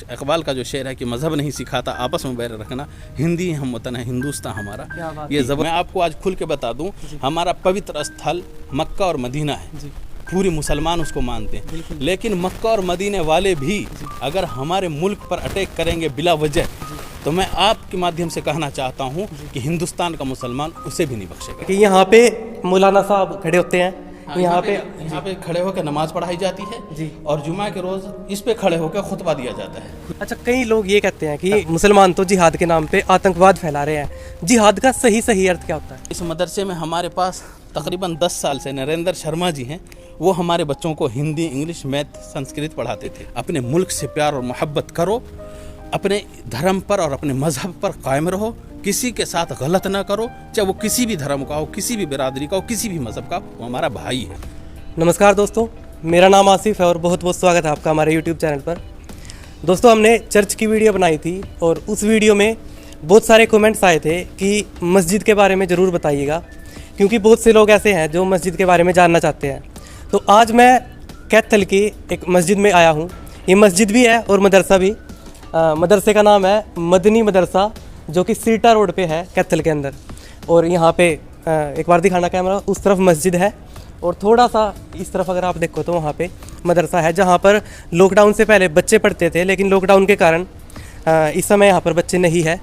इकबाल का जो शेर है कि मज़हब नहीं सिखाता आपस में बैर रखना, हिंदी हम वतन है, हिंदुस्तान हमारा। ये मैं आपको आज खुल के बता दूं, हमारा पवित्र स्थल मक्का और मदीना है, पूरे मुसलमान उसको मानते हैं, लेकिन मक्का और मदीने वाले भी अगर हमारे मुल्क पर अटैक करेंगे बिला वजह, तो मैं आपके माध्यम से कहना चाहता हूं कि हिंदुस्तान का मुसलमान उसे भी नहीं बख्शेगा। कि यहाँ पे मौलाना साहब खड़े होते हैं, यहाँ पे खड़े होकर नमाज पढ़ाई जाती है जी, और जुमा के रोज़ इस पे खड़े होकर खुतबा दिया जाता है। अच्छा, कई लोग ये कहते हैं कि मुसलमान तो जिहाद के नाम पे आतंकवाद फैला रहे हैं, जिहाद का सही अर्थ क्या होता है? इस मदरसे में हमारे पास तकरीबन 10 साल से नरेंद्र शर्मा जी हैं, वो हमारे बच्चों को हिंदी, इंग्लिश, मैथ, संस्कृत पढ़ाते थे। अपने मुल्क से प्यार और मोहब्बत करो, अपने धर्म पर और अपने मज़हब पर कायम रहो, किसी के साथ गलत ना करो, चाहे वो किसी भी धर्म का हो, किसी भी बिरादरी का हो, किसी भी मज़हब का, वो हमारा भाई है। नमस्कार दोस्तों, मेरा नाम आसिफ है और बहुत बहुत स्वागत है आपका हमारे यूट्यूब चैनल पर। दोस्तों, हमने चर्च की वीडियो बनाई थी और उस वीडियो में बहुत सारे कमेंट्स आए थे कि मस्जिद के बारे में ज़रूर बताइएगा, क्योंकि बहुत से लोग ऐसे हैं जो मस्जिद के बारे में जानना चाहते हैं। तो आज मैं कैथल की एक मस्जिद में आया हूँ। ये मस्जिद भी है और मदरसा भी। मदरसे का नाम है मदनी मदरसा, जो कि सीटा रोड पे है कैथल के अंदर। और यहाँ पे एक बार दिखाना कैमरा, उस तरफ मस्जिद है और थोड़ा सा इस तरफ अगर आप देखो तो वहाँ पे मदरसा है, जहाँ पर लॉकडाउन से पहले बच्चे पढ़ते थे, लेकिन लॉकडाउन के कारण इस समय यहाँ पर बच्चे नहीं है।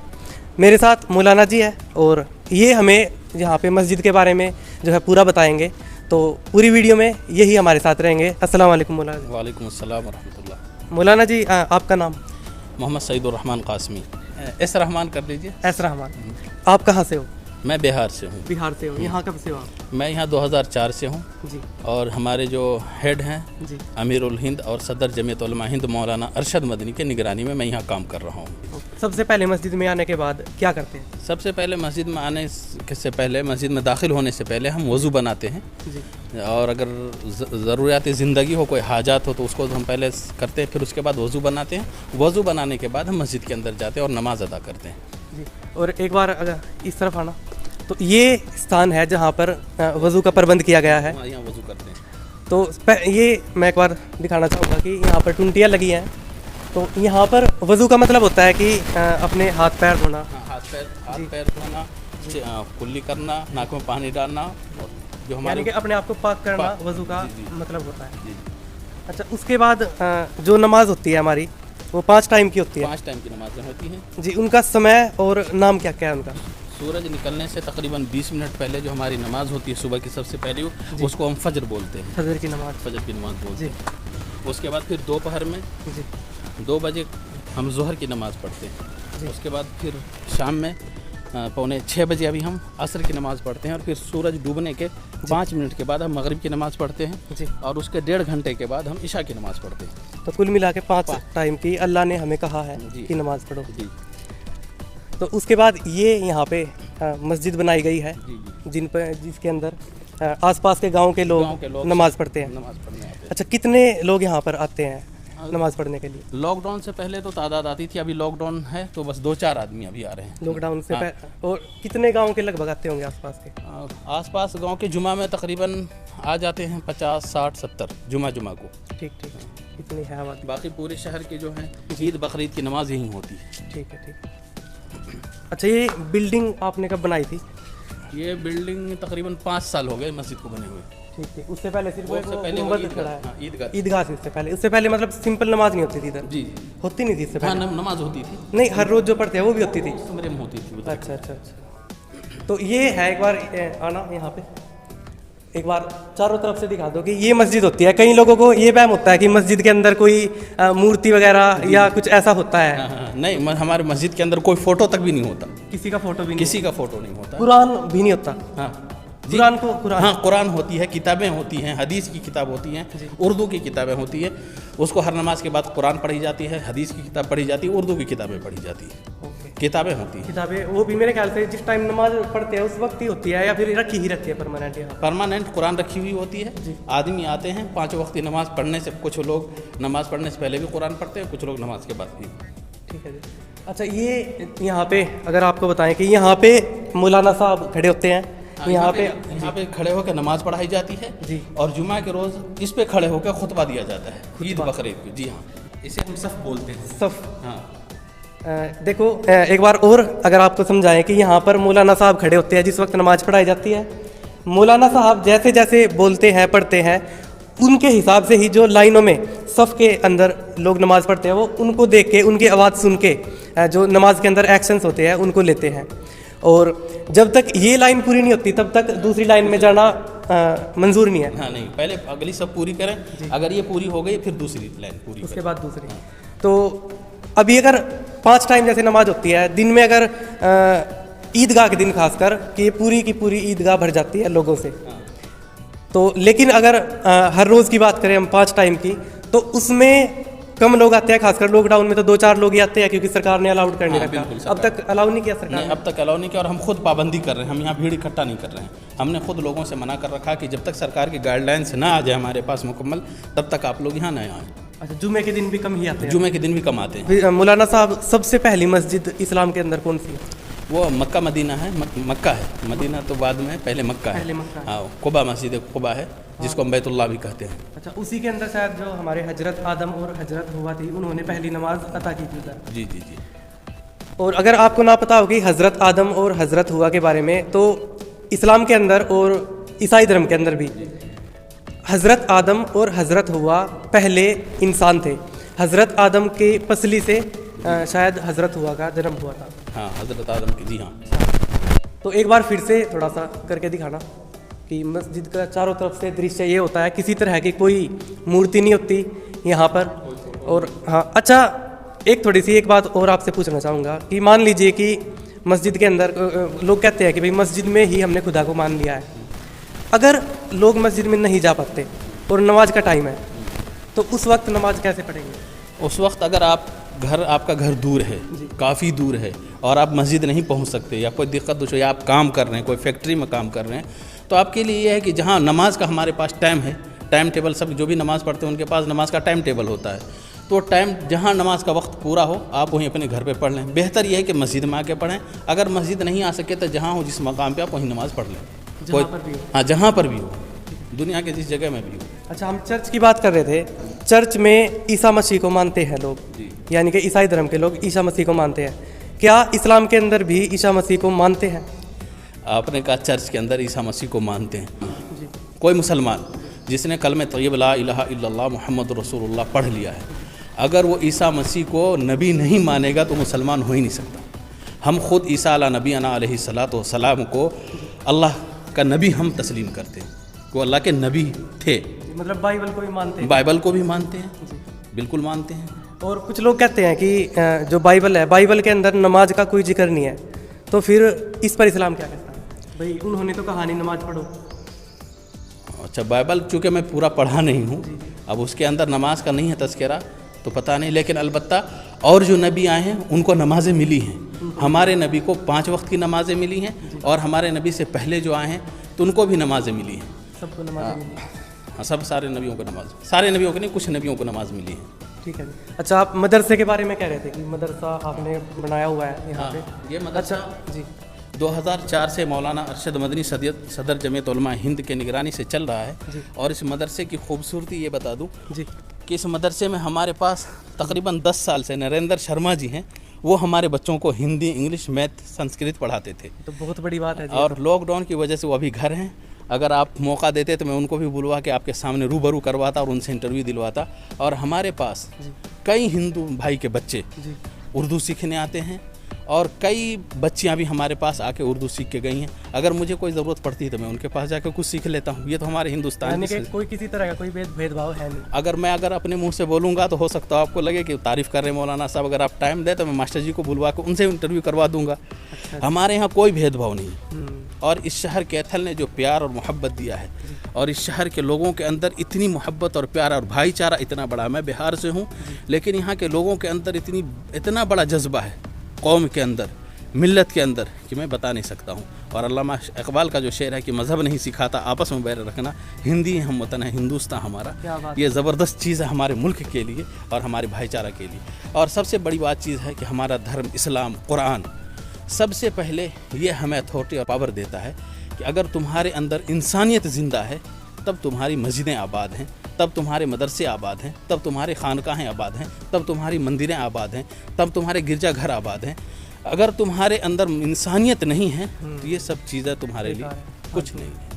मेरे साथ मौलाना जी है और ये हमें यहाँ पे मस्जिद के बारे में जो है पूरा बताएंगे। तो पूरी वीडियो में यही हमारे साथ रहेंगे। अस्सलाम वालेकुम मौलाना जी। वालेकुम अस्सलाम वरहमतुल्लाह। मौलाना जी, आपका नाम? मोहम्मद सईदुर रहमान कासमी। एस रहमान कर लीजिए। एस रहमान। आप कहाँ से हो? मैं बिहार से हूँ। बिहार से हो। यहाँ कब से हो आप? मैं यहाँ 2004 से हूँ जी। और हमारे जो हेड हैं जी, अमीरुल हिंद और सदर जमीयत उलमा हिंद मौलाना अरशद मदनी के निगरानी में मैं यहाँ काम कर रहा हूँ। सबसे पहले मस्जिद में आने के बाद क्या करते हैं? सबसे पहले मस्जिद में आने से पहले, मस्जिद में दाखिल होने से पहले हम वज़ू बनाते हैं जी। और अगर ज़रूरियात ज़िंदगी हो, कोई हाजात हो, तो उसको हम पहले करते हैं, फिर उसके बाद वज़ू बनाते हैं। वज़ू बनाने के बाद हम मस्जिद के अंदर जाते हैं और नमाज़ अदा करते हैं जी। और एक बार अगर इस तरफ आना, तो ये स्थान है जहाँ पर वज़ू का प्रबंध किया गया है। यहाँ वज़ू करते हैं। तो ये मैं एक बार दिखाना चाहूँगा कि यहाँ पर टुंटियाँ लगी हैं। तो यहाँ पर वज़ू का मतलब होता है कि अपने हाथ पैर धोना। हाथ पैर धोना, कुल्ली करना, नाक में पानी डालना, और जो हमारे कि अपने आप को पाक करना वज़ू का मतलब होता है। जी। अच्छा, उसके बाद जो नमाज होती है हमारी, वो 5 टाइम की होती है। 5 टाइम की नमाज़ें होती हैं जी। उनका समय और नाम क्या क्या है उनका? सूरज निकलने से तकरीबन 20 मिनट पहले जो हमारी नमाज होती है सुबह की, सबसे पहले उसको हम फजर बोलते हैं। फजर की नमाज। फजर की नमाज बोलते जी। हैं। उसके बाद फिर दोपहर में जी 2 बजे हम ज़ोहर की नमाज़ पढ़ते हैं। उसके बाद फिर शाम में 5:45 बजे अभी हम असर की नमाज़ पढ़ते हैं और फिर सूरज डूबने के 5 मिनट के बाद हम मगरिब की नमाज़ पढ़ते हैं जी। और उसके 1.5 घंटे के बाद हम इशा की नमाज़ पढ़ते हैं। तो कुल मिला के 5 टाइम की अल्लाह ने हमें कहा है जी। कि नमाज़ पढ़ो। जी तो उसके बाद ये यहाँ पे मस्जिद बनाई गई है, जी। जिसके अंदर आसपास के गांव के लोग नमाज़ पढ़ते हैं। नमाज़ पढ़ने आते हैं। अच्छा, कितने लोग यहाँ पर आते हैं नमाज़ पढ़ने के लिए? लॉकडाउन से पहले तो तादाद आती थी, अभी लॉकडाउन है तो बस 2-4 आदमी अभी आ रहे हैं। लॉकडाउन से पहले। और कितने गांव के लगभग आते होंगे आसपास के? आसपास गांव के जुमा में तकरीबन आ जाते हैं 50, 60, 70 जुमा को। ठीक ठीक, इतनी है आबादी। बाकी पूरे शहर के जो हैं ईद बकरीद की नमाज यहीं होती है। ठीक है, ठीक। अच्छा, ये बिल्डिंग आपने कब बनाई थी? ये बिल्डिंग तकरीबन 5 साल हो गए मस्जिद को बने हुए। ठीक ठीक। उससे पहले सिर्फ उससे पहले गुंबद खड़ा है। ईदगाह। ईदगाह से उससे पहले मतलब सिंपल नमाज नहीं होती थी इधर? जी। होती नहीं थी इससे हाँ, पहले? नमाज होती थी। नहीं, हर रोज जो पढ़ते हैं वो भी होती थी? कमरे में होती थी। अच्छा अच्छा अच्छा। तो ये है, एक बार आना यहाँ पे, एक बार चारों तरफ से दिखा दो कि ये मस्जिद होती है। कई लोगों को ये वहम होता है कि मस्जिद के अंदर कोई मूर्ति वगैरह या कुछ ऐसा होता है। हाँ, नहीं, हमारे मस्जिद के अंदर कोई फ़ोटो तक भी नहीं होता। किसी का फोटो भी नहीं? किसी का फ़ोटो नहीं होता। कुरान भी नहीं होता? हाँ, कुरान हाँ, कुरान होती है, किताबें होती हैं, हदीस की किताब होती हैं, उर्दू की किताबें होती है। उसको हर नमाज के बाद कुरान पढ़ी जाती है, हदीस की किताब पढ़ी जाती है, उर्दू की किताबें पढ़ी जाती है। किताबें होती हैं। किताबें वो भी मेरे ख्याल से जिस टाइम नमाज पढ़ते हैं उस वक्त ही होती है, या फिर रखी ही रखी है परमानेंट? यहाँ परमानेंट कुरान रखी हुई होती है। आदमी आते हैं 5 वक्त की नमाज पढ़ने से, कुछ लोग नमाज पढ़ने से पहले भी कुरान पढ़ते हैं, कुछ लोग नमाज के बाद भी। ठीक है जी। अच्छा, ये यहाँ पे अगर आपको बताएं कि यहाँ पे मौलाना साहब खड़े होते हैं, यहाँ पे खड़े होकर नमाज पढ़ाई जाती है जी। और जुमा के रोज़ इस पे खड़े होकर खुतबा दिया जाता है ईद बकरीद को। जी हाँ। इसे हम सफ बोलते हैं। सफ। हाँ देखो एक बार और अगर आपको समझाएं कि यहाँ पर मौलाना साहब खड़े होते हैं जिस वक्त नमाज पढ़ाई जाती है। मौलाना साहब जैसे जैसे बोलते हैं पढ़ते हैं उनके हिसाब से ही जो लाइनों में सफ़ के अंदर लोग नमाज़ पढ़ते हैं वो उनको देख के उनकी आवाज़ सुन के जो नमाज के अंदर एक्शंस होते हैं उनको लेते हैं। और जब तक ये लाइन पूरी नहीं होती तब तक दूसरी लाइन में जाना मंजूर नहीं है। हाँ नहीं, पहले अगली सब पूरी करें, अगर ये पूरी हो गई फिर दूसरी लाइन पूरी उसके बाद दूसरी। तो अभी अगर 5 टाइम जैसे नमाज होती है दिन में, अगर ईदगाह के दिन खासकर कि पूरी की पूरी ईदगाह भर जाती है लोगों से, तो लेकिन अगर हर रोज़ की बात करें हम 5 टाइम की तो उसमें कम लोग आते हैं। खासकर लॉकडाउन में तो 2-4 लोग ही आते हैं क्योंकि सरकार ने अलाउड करने रखा। अब तक अलाउ नहीं किया सरकार ने, अब तक अलाउ नहीं किया और हम खुद पाबंदी कर रहे हैं। हम यहाँ भीड़ इकट्ठा नहीं कर रहे हैं। हमने खुद लोगों से मना कर रखा कि जब तक सरकार की गाइडलाइंस ना आ जाए हमारे पास मुकम्मल तब तक आप लोग यहाँ न आएँ। अच्छा, जुमे के दिन भी कम ही आते हैं? जुमे के दिन भी कम आते हैं। मौलाना साहब सबसे पहली मस्जिद इस्लाम के अंदर कौन सी है? वो मक्का मदीना है। मक्का है, मदीना तो बाद में, पहले मक्का है। पहले मक्का। हाँ, कुबा मस्जिद कुबा है जिसको हम बैतुल्लाह भी कहते हैं। अच्छा, उसी के अंदर शायद जो हमारे हजरत आदम और हजरत हुआ थी उन्होंने पहली नमाज अता की थी उधर। जी जी जी। और अगर आपको ना पता होगी हजरत आदम और हजरत हुआ के बारे में, तो इस्लाम के अंदर और ईसाई धर्म के अंदर भी हजरत आदम और हजरत हुआ पहले इंसान थे। हजरत आदम के पसली से शायद हजरत हुआ का जन्म हुआ था। हाँ, हजरत आदम की, जी हाँ। तो एक बार फिर से थोड़ा सा करके दिखाना कि मस्जिद का चारों तरफ से दृश्य ये होता है, किसी तरह की कोई मूर्ति नहीं होती यहाँ पर। और हाँ, अच्छा एक थोड़ी सी एक बात और आपसे पूछना चाहूँगा कि मान लीजिए कि मस्जिद के अंदर लोग कहते हैं कि भाई मस्जिद में ही हमने खुदा को मान लिया है। अगर लोग मस्जिद में नहीं जा पाते और नमाज का टाइम है तो उस वक्त नमाज कैसे पढ़ेंगे? उस वक्त अगर आपका घर दूर है, काफ़ी दूर है और आप मस्जिद नहीं पहुंच सकते या कोई दिक्कत हो या आप काम कर रहे हैं, कोई फैक्ट्री में काम कर रहे हैं, तो आपके लिए ये है कि जहां नमाज का हमारे पास टाइम है, टाइम टेबल, सब जो भी नमाज़ पढ़ते हैं उनके पास नमाज का टाइम टेबल होता है, तो टाइम जहां नमाज का वक्त पूरा हो आप वहीं अपने घर पे पढ़ लें। बेहतर यह है कि मस्जिद में आके पढ़ें। अगर मस्जिद नहीं आ सके तो जहाँ हो, जिस मकाम पर आप वहीं नमाज़ पढ़ लें। हाँ, जहाँ पर भी हो, दुनिया के जिस जगह में भी हो। अच्छा, हम चर्च की बात कर रहे थे। चर्च में ईसा मसीह को मानते हैं लोग, यानी कि ईसाई धर्म के लोग ईसा मसीह को मानते हैं। क्या इस्लाम के अंदर भी ईसा मसीह को मानते हैं? आपने कहा चर्च के अंदर ईसा मसीह को मानते हैं। कोई मुसलमान जिसने कलमे तय्यब ला इलाहा इल्लल्लाह मुहम्मद रसूलुल्लाह पढ़ लिया है, अगर वो ईसा मसीह को नबी नहीं मानेगा तो मुसलमान हो ही नहीं सकता। हम खुद ईसा अला नबी अना अलैहिस्सलातु वस्सलाम को अल्लाह का नबी हम तस्लीम करते हैं, वो अल्लाह के नबी थे। मतलब बाइबल को भी मानते हैं? बाइबल को भी मानते हैं, बिल्कुल मानते हैं। और कुछ लोग कहते हैं कि जो बाइबल है, बाइबल के अंदर नमाज का कोई जिक्र नहीं है, तो फिर इस पर इस्लाम क्या कहता है? भाई उन्होंने तो कहा नहीं नमाज पढ़ो। अच्छा, बाइबल चूँकि मैं पूरा पढ़ा नहीं हूँ, अब उसके अंदर नमाज का नहीं है तज़किरा तो पता नहीं, लेकिन अलबत्ता और जो नबी आए हैं उनको नमाज़ें मिली हैं। हमारे नबी को 5 वक्त की नमाज़ें मिली हैं और हमारे नबी से पहले जो आए हैं तो उनको भी नमाज़ें मिली हैं। सबको नमाज़ें मिली? हाँ, सारे नबियों को नमाज, सारे नबियों को नहीं, कुछ नबियों को नमाज मिली है। ठीक है। अच्छा, आप मदरसे के बारे में कह रहे थे कि मदरसा आपने बनाया हुआ है यहाँ पे। ये मदरसा जी 2004 से मौलाना अरशद मदनी सदर जमीयत उलमा हिंद के निगरानी से चल रहा है। और इस मदरसे की खूबसूरती ये बता दूँ जी कि इस मदरसे में हमारे पास तकरीबन 10 साल से नरेंद्र शर्मा जी हैं, वो हमारे बच्चों को हिंदी, इंग्लिश, मैथ, संस्कृत पढ़ाते थे। तो बहुत बड़ी बात है जी। और लॉकडाउन की वजह से वो अभी घर हैं। अगर आप मौका देते तो मैं उनको भी बुलवा के आपके सामने रूबरू करवाता और उनसे इंटरव्यू दिलवाता। और हमारे पास कई हिंदू भाई के बच्चे उर्दू सीखने आते हैं और कई बच्चियां भी हमारे पास आके उर्दू सीख के गई हैं। अगर मुझे कोई ज़रूरत पड़ती है तो मैं उनके पास जाकर कुछ सीख लेता हूँ। ये तो हमारे हिंदुस्तान में कोई किसी तरह का कोई भेदभाव है नहीं। अगर अपने मुंह से बोलूँगा तो हो सकता है आपको लगे कि तारीफ़ कर रहे हैं मौलाना साहब। अगर आप टाइम दें तो मैं मास्टर जी को बुलवा कर उनसे इंटरव्यू करवा दूँगा। हमारे यहाँ कोई भेदभाव नहीं। और इस शहर कैथल ने जो प्यार और मोहब्बत दिया है, और इस शहर के लोगों के अंदर इतनी मोहब्बत और प्यार और भाईचारा इतना बड़ा, मैं बिहार से हूँ लेकिन यहाँ के लोगों के अंदर इतना बड़ा जज्बा है, कौम के अंदर, मिल्लत के अंदर, कि मैं बता नहीं सकता हूँ। और अल्लामा इकबाल का जो शेर है कि मज़हब नहीं सिखाता आपस में बैर रखना, हिंदी हम वतन है हिंदुस्तान हमारा, ये ज़बरदस्त चीज़ है हमारे मुल्क के लिए और हमारे भाईचारा के लिए। और सबसे बड़ी बात चीज़ है कि हमारा धर्म इस्लाम, कुरान सबसे पहले ये हमें अथॉरिटी और पावर देता है कि अगर तुम्हारे अंदर इंसानियत ज़िंदा है तब तुम्हारी मस्जिदें आबाद हैं, तब तुम्हारे मदरसे आबाद हैं, तब तुम्हारे खानकाहें आबाद हैं, तब तुम्हारी मंदिरें आबाद हैं, तब तुम्हारे गिरजाघर आबाद हैं। अगर तुम्हारे अंदर इंसानियत नहीं है तो ये सब चीज़ें तुम्हारे लिए कुछ नहीं है।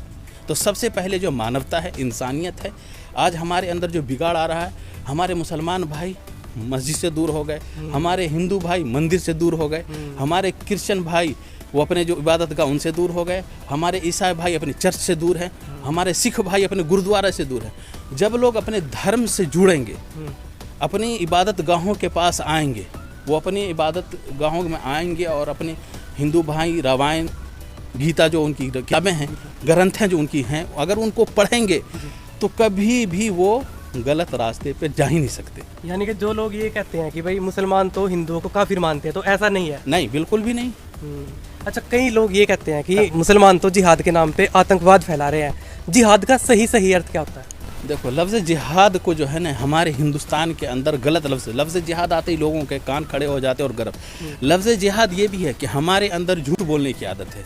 तो सबसे पहले जो मानवता है, इंसानियत है। आज हमारे अंदर जो बिगाड़ आ रहा है, हमारे मुसलमान भाई मस्जिद से दूर हो गए, हमारे हिंदू भाई मंदिर से दूर हो गए, हमारे क्रिश्चियन भाई वो अपने जो इबादत का उनसे दूर हो गए, हमारे ईसाई भाई अपने चर्च से दूर हैं, हमारे सिख भाई अपने गुरुद्वारा से दूर हैं। जब लोग अपने धर्म से जुड़ेंगे, अपनी इबादत गाहों के पास आएंगे, वो अपनी इबादत गाहों में आएंगे और अपने हिंदू भाई रामायण गीता जो उनकी किताबें हैं, ग्रंथ हैं जो उनकी हैं, अगर उनको पढ़ेंगे तो कभी भी वो गलत रास्ते पे जा ही नहीं सकते। यानी कि जो लोग ये कहते हैं कि भाई मुसलमान तो हिंदुओं को काफिर मानते हैं, तो ऐसा नहीं है? नहीं, बिल्कुल भी नहीं। अच्छा, कई लोग ये कहते हैं कि मुसलमान तो जिहाद के नाम पे आतंकवाद फैला रहे हैं। जिहाद का सही अर्थ क्या होता है? देखो, लफ्ज़ जिहाद को जो है ना, हमारे हिंदुस्तान के अंदर गलत लफ्ज़ जिहाद आते ही लोगों के कान खड़े हो जाते और गर्व। लफ्ज़ जिहाद ये भी है कि हमारे अंदर झूठ बोलने की आदत है,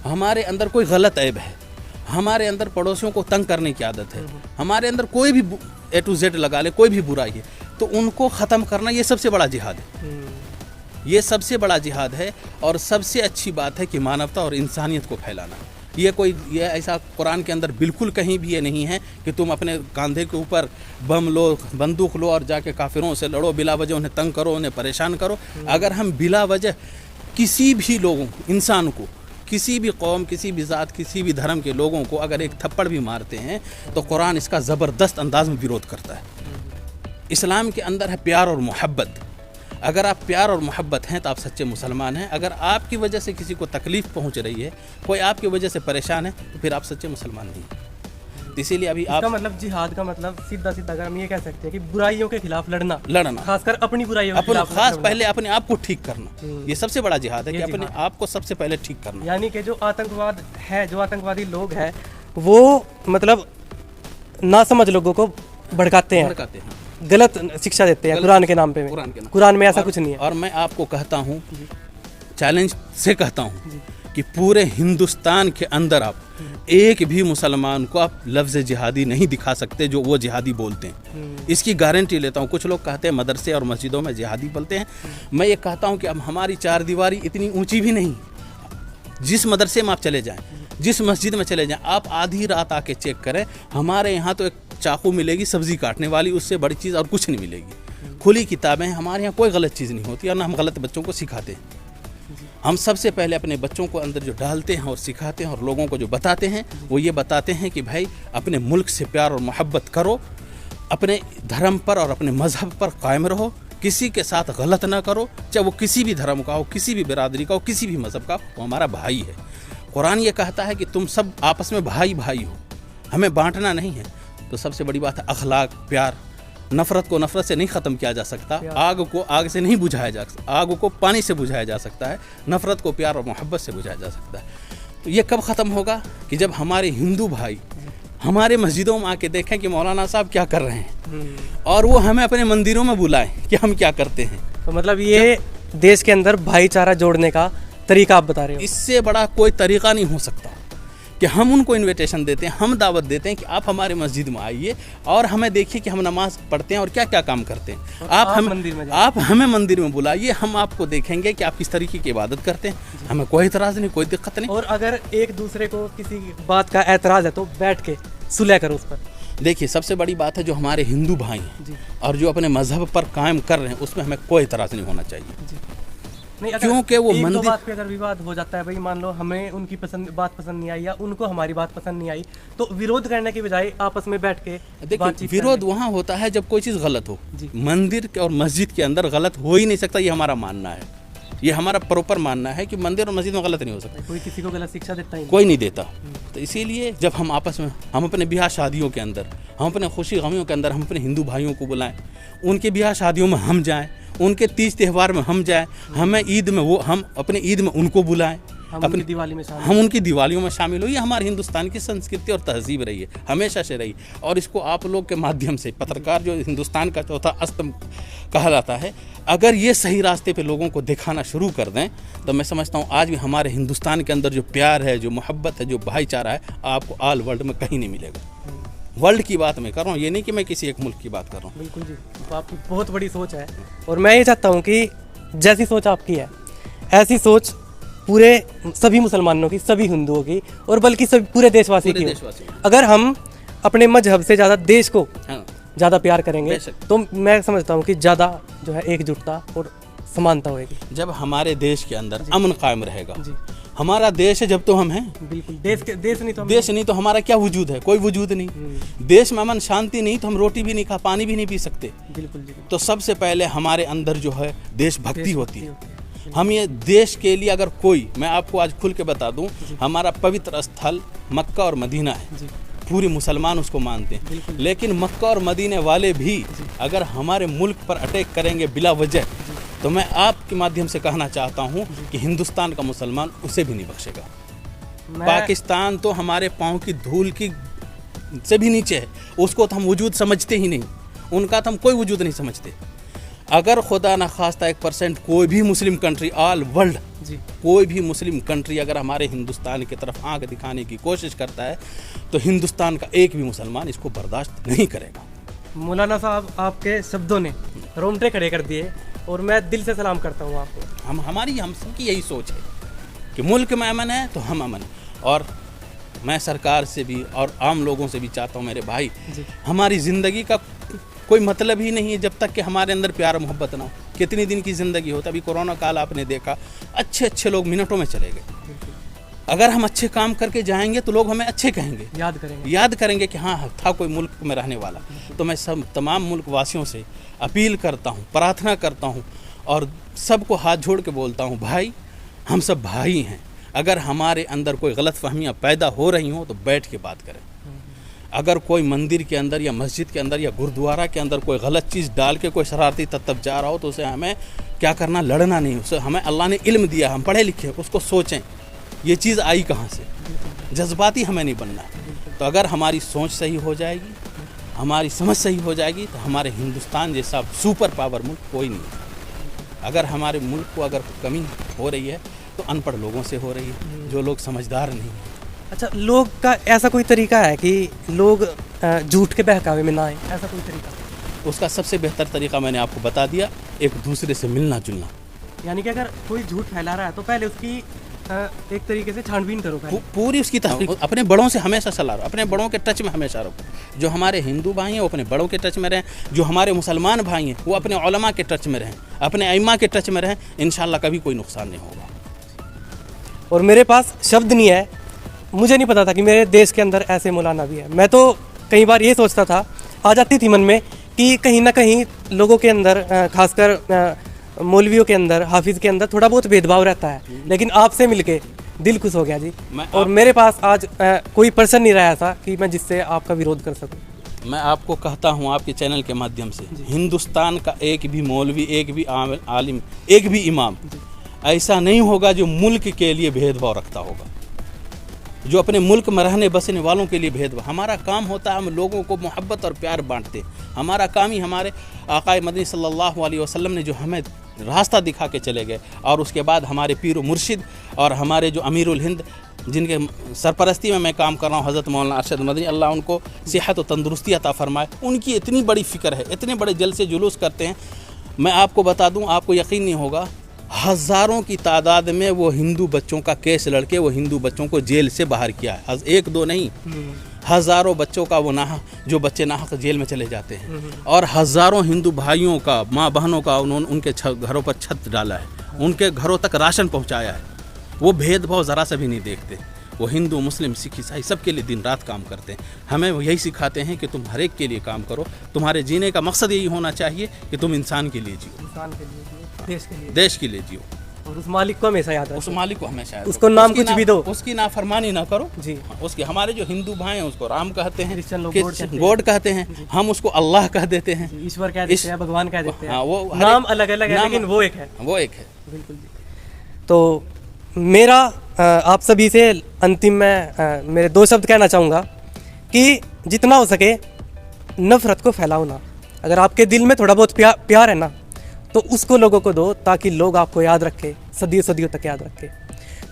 हमारे अंदर कोई गलत ऐब है, हमारे अंदर पड़ोसियों को तंग करने की आदत है, हमारे अंदर कोई भी A to Z लगा ले, कोई भी बुराई है तो उनको ख़त्म करना, ये सबसे बड़ा जिहाद है। ये सबसे बड़ा जिहाद है और सबसे अच्छी बात है कि मानवता और इंसानियत को फैलाना। ये ऐसा कुरान के अंदर बिल्कुल कहीं भी ये नहीं है कि तुम अपने कंधे के ऊपर बम लो, बंदूक लो और जाके काफिरों से लड़ो, बिला वजह उन्हें तंग करो, उन्हें परेशान करो। अगर हम बिला वजह किसी भी लोगों, इंसान को, किसी भी कौम, किसी भी ज़ात, किसी भी धर्म के लोगों को अगर एक थप्पड़ भी मारते हैं तो कुरान इसका ज़बरदस्त अंदाज में विरोध करता है। इस्लाम के अंदर है प्यार और मोहब्बत। अगर आप प्यार और मोहब्बत हैं तो आप सच्चे मुसलमान हैं। अगर आपकी वजह से किसी को तकलीफ़ पहुंच रही है, कोई आपकी वजह से परेशान है, तो फिर आप सच्चे मुसलमान नहीं हैं। इसीलिए अभी आप मतलब जिहाद का मतलब सीधा अगर हम ये कह सकते हैं कि बुराइयों के खिलाफ लड़ना, खासकर अपनी बुराइयों के खिलाफ, खास पहले अपने आप को ठीक करना, ये सबसे बड़ा जिहाद है कि अपने आप को सबसे पहले ठीक करना। यानी कि जो आतंकवाद है, जो आतंकवादी लोग हैं, वो मतलब नासमझ लोगों को भड़काते हैं, गलत शिक्षा देते हैं कुरान के नाम पे। कुरान में ऐसा कुछ नहीं है। और मैं आपको कहता हूँ, चैलेंज से कहता हूँ कि पूरे हिंदुस्तान के अंदर आप एक भी मुसलमान को आप लफ्ज़ जिहादी नहीं दिखा सकते जो वो जिहादी बोलते हैं। इसकी गारंटी लेता हूँ। कुछ लोग कहते हैं मदरसे और मस्जिदों में जिहादी बोलते हैं। मैं ये कहता हूँ कि अब हमारी चार दीवारी इतनी ऊंची भी नहीं। जिस मदरसे में आप चले जाएं, जिस मस्जिद में चले जाएं, आप आधी रात आके चेक करें, हमारे यहाँ तो एक चाकू मिलेगी सब्ज़ी काटने वाली, उससे बड़ी चीज़ और कुछ नहीं मिलेगी। खुली किताबें हैं, हमारे यहाँ कोई गलत चीज़ नहीं होती और ना हम गलत बच्चों को सिखाते हैं। हम सबसे पहले अपने बच्चों को अंदर जो डालते हैं और सिखाते हैं और लोगों को जो बताते हैं, वो ये बताते हैं कि भाई अपने मुल्क से प्यार और मोहब्बत करो, अपने धर्म पर और अपने मज़हब पर कायम रहो, किसी के साथ गलत ना करो, चाहे वो किसी भी धर्म का हो, किसी भी बिरादरी का हो, किसी भी मज़हब का, वो हमारा भाई है। कुरान ये कहता है कि तुम सब आपस में भाई भाई हो, हमें बांटना नहीं है। तो सबसे बड़ी बात है अखलाक, प्यार। नफ़रत को नफ़रत से नहीं ख़त्म किया जा सकता, आग को आग से नहीं बुझाया जा सकता, आग को पानी से बुझाया जा सकता है, नफ़रत को प्यार और मोहब्बत से बुझाया जा सकता है। तो ये कब ख़त्म होगा? कि जब हमारे हिंदू भाई हमारे मस्जिदों में आके देखें कि मौलाना साहब क्या कर रहे हैं और वो हमें अपने मंदिरों में बुलाएं कि हम क्या करते हैं। तो मतलब ये देश के अंदर भाईचारा जोड़ने का तरीका आप बता रहे हो। इससे बड़ा कोई तरीका नहीं हो सकता कि हम उनको इनविटेशन देते हैं, हम दावत देते हैं कि आप हमारे मस्जिद में आइए और हमें देखिए कि हम नमाज पढ़ते हैं और क्या क्या काम करते हैं। आप हमें मंदिर में बुलाइए, हम आपको देखेंगे कि आप किस तरीके की इबादत करते हैं। हमें कोई एतराज़ नहीं, कोई दिक्कत नहीं। और अगर एक दूसरे को किसी बात का एतराज़ है तो बैठ के सुलह करो उस पर। देखिए, सबसे बड़ी बात है जो हमारे हिंदू भाई हैं और जो अपने मजहब पर कायम कर रहे हैं, उसमें हमें कोई एतराज़ नहीं होना चाहिए। क्योंकि वो मंदिर बात पे अगर विवाद हो जाता है, भाई मान लो हमें उनकी बात पसंद नहीं आई या उनको हमारी बात पसंद नहीं आई, तो विरोध करने की बजाय आपस में बैठ के देखिए, विरोध वहाँ होता है जब कोई चीज़ गलत हो। मंदिर और मस्जिद के अंदर गलत हो ही नहीं सकता, ये हमारा मानना है, ये हमारा प्रॉपर मानना है कि मंदिर और मस्जिद में गलत नहीं हो सकता। कोई किसी को गलत शिक्षा देता ही कोई नहीं देता। तो इसीलिए जब हम आपस में, हम अपने ब्याह शादियों के अंदर, हम अपने खुशी गमियों के अंदर हम अपने हिंदू भाइयों को बुलाएं, उनके ब्याह शादियों में हम जाएं, उनके तीज त्यौहार में हम जाएं, हमें ईद में वो, हम अपने ईद में उनको बुलाएं, अपनी दिवाली में हम उनकी दिवालियों में शामिल हो। ये हमारे हिंदुस्तान की संस्कृति और तहजीब रही है, हमेशा से रही। और इसको आप लोग के माध्यम से, पत्रकार जो हिंदुस्तान का चौथा स्तंभ कहा जाता है, अगर ये सही रास्ते पे लोगों को दिखाना शुरू कर दें तो मैं समझता हूँ आज भी हमारे हिंदुस्तान के अंदर जो प्यार है, जो मोहब्बत है, जो भाईचारा है, आपको ऑल वर्ल्ड में कहीं नहीं मिलेगा। वर्ल्ड की बात मैं कर रहा हूँ, ये नहीं कि मैं किसी एक मुल्क की बात कर रहा हूँ। बिल्कुल जी, तो आपकी बहुत बड़ी सोच है और मैं ये चाहता हूँ कि जैसी सोच आपकी है ऐसी सोच पूरे सभी मुसलमानों की, सभी हिंदुओं की और बल्कि सभी पूरे देशवासी की हो। अगर हम अपने मजहब से ज़्यादा देश को ज़्यादा प्यार करेंगे तो मैं समझता हूँ कि ज़्यादा जो है एकजुटता और समानता होगी। जब हमारे देश के अंदर अमन कायम रहेगा, हमारा देश है जब तो हम हैं। बिल्कुल, देश नहीं तो हमारा क्या वजूद है? कोई वजूद नहीं। देश में अमन शांति नहीं तो हम रोटी भी नहीं खा, पानी भी नहीं पी सकते। बिल्कुल। तो सबसे पहले हमारे अंदर जो है देशभक्ति होती है। हम ये देश के लिए अगर कोई, मैं आपको आज खुल के बता दूं, हमारा पवित्र स्थल मक्का और मदीना है, पूरे मुसलमान उसको मानते हैं। लेकिन मक्का और मदीने वाले भी अगर हमारे मुल्क पर अटैक करेंगे बिला वजह, तो मैं आपके माध्यम से कहना चाहता हूं कि हिंदुस्तान का मुसलमान उसे भी नहीं बख्शेगा। पाकिस्तान तो हमारे पाँव की धूल की से भी नीचे है, उसको तो हम वजूद समझते ही नहीं, उनका तो हम कोई वजूद नहीं समझते। अगर खुदा न खास्ता 1% कोई भी मुस्लिम कंट्री, ऑल वर्ल्ड कोई भी मुस्लिम कंट्री अगर हमारे हिंदुस्तान की तरफ आंख दिखाने की कोशिश करता है तो हिंदुस्तान का एक भी मुसलमान इसको बर्दाश्त नहीं करेगा। मौलाना साहब, आपके शब्दों ने रोंगटे खड़े कर दिए और मैं दिल से सलाम करता हूँ आपको। हम सबकी यही सोच है कि मुल्क में अमन है तो हम अमन। और मैं सरकार से भी और आम लोगों से भी चाहता हूँ, मेरे भाई, हमारी ज़िंदगी का कोई मतलब ही नहीं है जब तक कि हमारे अंदर प्यार मोहब्बत ना हो। कितनी दिन की ज़िंदगी होता, अभी कोरोना काल आपने देखा, अच्छे लोग मिनटों में चले गए। अगर हम अच्छे काम करके जाएंगे तो लोग हमें अच्छे कहेंगे, याद करेंगे कि हाँ था कोई मुल्क में रहने वाला। तो मैं सब तमाम मुल्क वासियों से अपील करता हूँ, प्रार्थना करता हूँ और सबको हाथ जोड़ के बोलता हूँ, भाई हम सब भाई हैं। अगर हमारे अंदर कोई गलत फहमियाँ पैदा हो रही हों तो बैठ के बात करें। अगर कोई मंदिर के अंदर या मस्जिद के अंदर या गुरुद्वारा के अंदर कोई गलत चीज़ डाल के कोई शरारती तत्व जा रहा हो तो उसे हमें क्या करना, लड़ना नहीं। उसे हमें अल्लाह ने इल्म दिया, हम पढ़े लिखे, उसको सोचें ये चीज़ आई कहाँ से, जज्बाती हमें नहीं बनना। तो अगर हमारी सोच सही हो जाएगी, हमारी समझ सही हो जाएगी तो हमारे हिंदुस्तान जैसा सुपर पावर मुल्क कोई नहीं है। अगर हमारे मुल्क को अगर कमी हो रही है तो अनपढ़ लोगों से हो रही है, जो लोग समझदार नहीं हैं। अच्छा, लोग का ऐसा कोई तरीका है कि लोग झूठ के बहकावे में ना आए, ऐसा कोई तरीका? उसका सबसे बेहतर तरीका मैंने आपको बता दिया, एक दूसरे से मिलना जुलना। यानी कि अगर कोई झूठ फैला रहा है तो पहले उसकी एक तरीके से छानबीन करो, पूरी उसकी अपने बड़ों से हमेशा सलाह रहो, अपने बड़ों के टच में हमेशा रहो। जो हमारे हिंदू भाई हैं वो अपने बड़ों के टच में रहें, जो हमारे मुसलमान भाई हैं वो अपने उलमा के टच में रहें, अपने अइम्मा के टच में रहें। इंशाल्लाह कभी कोई नुकसान नहीं होगा। और मेरे पास शब्द नहीं है, मुझे नहीं पता था कि मेरे देश के अंदर ऐसे मौलाना भी है। मैं तो कई बार ये सोचता था, आ जाती थी मन में कि कहीं ना कहीं लोगों के अंदर, खासकर मौलवियों के अंदर, हाफिज़ के अंदर थोड़ा बहुत भेदभाव रहता है। लेकिन आपसे मिलके दिल खुश हो गया जी। और मेरे पास आज कोई पर्सन नहीं रहा था कि मैं जिससे आपका विरोध कर सकूं। मैं आपको कहता हूं आपके चैनल के माध्यम से, हिंदुस्तान का एक भी मौलवी, एक भी आलिम, एक भी इमाम ऐसा नहीं होगा जो मुल्क के लिए भेदभाव रखता होगा, जो अपने मुल्क में रहने बसने वालों के लिए भेदभाव। हमारा काम होता है हम लोगों को मोहब्बत और प्यार बांटते। हमारा काम ही, हमारे आक़ाए मदनी सल्लल्लाहु अलैहि वसल्लम ने जो हमें रास्ता दिखा के चले गए, और उसके बाद हमारे पीर मुर्शिद और हमारे जो अमीरुल हिंद, जिनके सरपरस्ती में मैं काम कर रहा हूँ, हज़रत मौलाना अरशद मदनी, अल्लाह उनको सेहत और तंदुरुस्ती अता फरमाए, उनकी इतनी बड़ी फ़िक्र है, इतने बड़े जलसे जुलूस करते हैं। मैं आपको बता दूँ, आपको यकीन नहीं होगा, हज़ारों की तादाद में वो हिंदू बच्चों का केस लड़के वो हिंदू बच्चों को जेल से बाहर किया है। एक दो नहीं, हज़ारों बच्चों का वो जो बच्चे नाहक जेल में चले जाते हैं, और हज़ारों हिंदू भाइयों का, माँ बहनों का उन्होंने उनके घरों पर छत डाला है, उनके घरों तक राशन पहुँचाया है। वो भेदभाव ज़रा सा भी नहीं देखते। वो हिंदू, मुस्लिम, सिख, ईसाई सबके लिए दिन रात काम करते हैं। हमें वो यही सिखाते हैं कि तुम हर एक के लिए काम करो। तुम्हारे जीने का मकसद यही होना चाहिए कि तुम इंसान के लिए जियो, इंसान के लिए जियो, देश के लिए जियो, और उस मालिक को हमेशा याद रखो। उस मालिक को हमेशा याद रखो। उसको नाम कुछ भी दो, उसकी नाफरमानी ना करो जी। उसके हमारे जो हिंदू भाई हैं उसको राम कहते हैं, क्रिश्चियन लोग गॉड कहते हैं, हम उसको अल्लाह कह देते हैं, ईश्वर कह देते हैं, भगवान कह देते हैं। वो नाम अलग अलग है लेकिन वो एक है, वो एक है। बिल्कुल जी। तो मेरा आप सभी से अंतिम में मेरे दो शब्द कहना चाहूँगा कि जितना हो सके नफ़रत को फैलाओ ना। अगर आपके दिल में थोड़ा बहुत प्यार है ना, तो उसको लोगों को दो, ताकि लोग आपको याद रखें, सदियों सदियों तक याद रखें।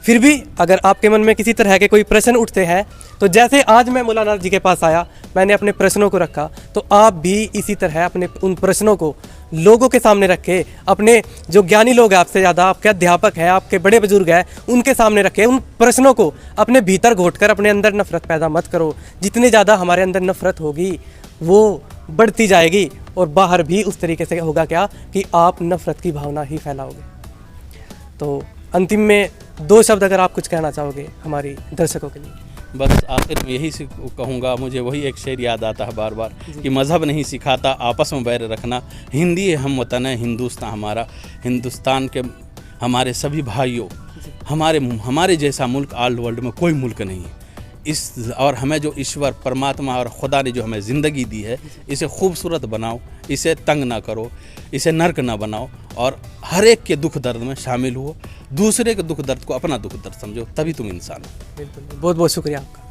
फिर भी अगर आपके मन में किसी तरह के कोई प्रश्न उठते हैं तो जैसे आज मैं मौलाना जी के पास आया, मैंने अपने प्रश्नों को रखा, तो आप भी इसी तरह अपने उन प्रश्नों को लोगों के सामने रखे, अपने जो ज्ञानी लोग हैं आपसे ज़्यादा, आपके अध्यापक हैं, आपके बड़े बुजुर्ग हैं, उनके सामने रखे। उन प्रश्नों को अपने भीतर घोट कर अपने अंदर नफरत पैदा मत करो। जितनी ज़्यादा हमारे अंदर नफरत होगी वो बढ़ती जाएगी और बाहर भी उस तरीके से होगा क्या कि आप नफरत की भावना ही फैलाओगे। तो अंतिम में 2 शब्द अगर आप कुछ कहना चाहोगे हमारी दर्शकों के लिए। बस आखिर में यही से कहूँगा, मुझे वही एक शेर याद आता है बार बार कि मज़हब नहीं सिखाता आपस में बैर रखना, हिंदी है हम वतन है हिंदुस्तान हमारा। हिंदुस्तान के हमारे सभी भाइयों, हमारे जैसा मुल्क ऑल वर्ल्ड में कोई मुल्क नहीं है। और हमें जो ईश्वर परमात्मा और खुदा ने जो हमें ज़िंदगी दी है, इसे खूबसूरत बनाओ, इसे तंग ना करो, इसे नर्क ना बनाओ, और हर एक के दुख दर्द में शामिल हो। दूसरे के दुख दर्द को अपना दुख दर्द समझो, तभी तुम इंसान हो। बिल्कुल, बहुत बहुत शुक्रिया आपका।